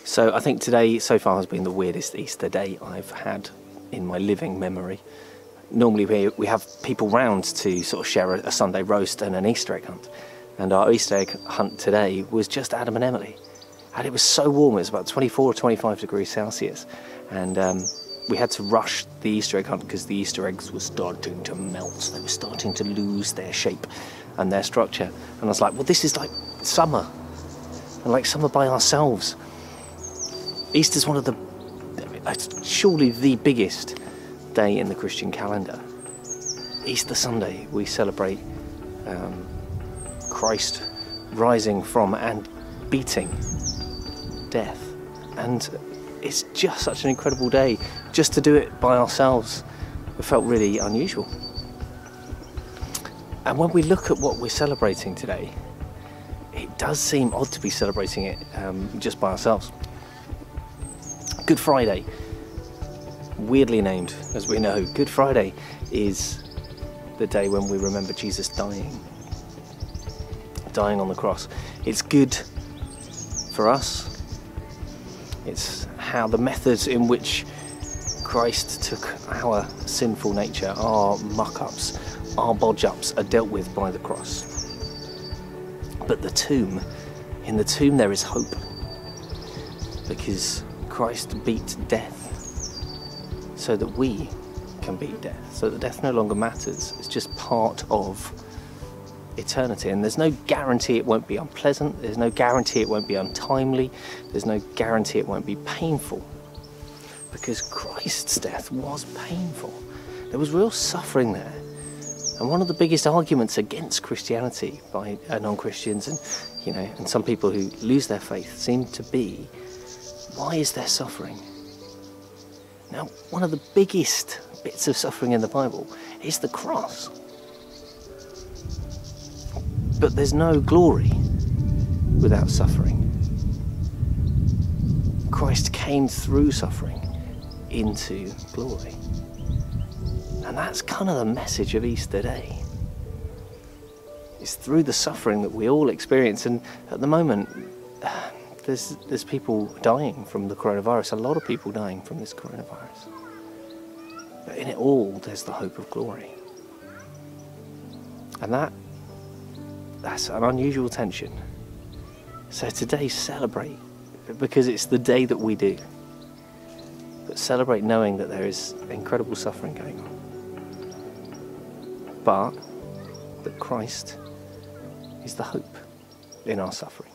So I think today so far has been the weirdest Easter day I've had in my living memory. Normally we have people round to sort of share a Sunday roast and an Easter egg hunt. And our Easter egg hunt today was just Adam and Emily. And it was so warm, it was about 24 or 25 degrees Celsius. And we had to rush the Easter egg hunt because the Easter eggs were starting to melt. They were starting to lose their shape and their structure. And I was like, well, this is like summer. And like summer by ourselves. Easter's one of the, surely the biggest day in the Christian calendar. Easter Sunday, we celebrate Christ rising from and beating death. And it's just such an incredible day. Just to do it by ourselves, it felt really unusual. And when we look at what we're celebrating today, it does seem odd to be celebrating it just by ourselves. Good Friday, weirdly named, as we know. Good Friday is the day when we remember Jesus dying on the cross. It's good for us. It's how the methods in which Christ took our sinful nature, our muck-ups, our bodge-ups, are dealt with by the cross. But the tomb, in the tomb there is hope, because Christ beat death so that we can beat death, so that death no longer matters. It's just part of eternity, and there's no guarantee it won't be unpleasant, there's no guarantee it won't be untimely, there's no guarantee it won't be painful, because Christ's death was painful. There was real suffering there. And one of the biggest arguments against Christianity by non-Christians and some people who lose their faith seem to be, why is there suffering? Now, one of the biggest bits of suffering in the Bible is the cross. But there's no glory without suffering. Christ came through suffering into glory. And that's kind of the message of Easter Day. It's through the suffering that we all experience, and at the moment, there's people dying from the coronavirus, a lot of people dying from this coronavirus. But in it all, there's the hope of glory. And that's an unusual tension. So today, celebrate, because it's the day that we do. But celebrate knowing that there is incredible suffering going on. But that Christ is the hope in our suffering.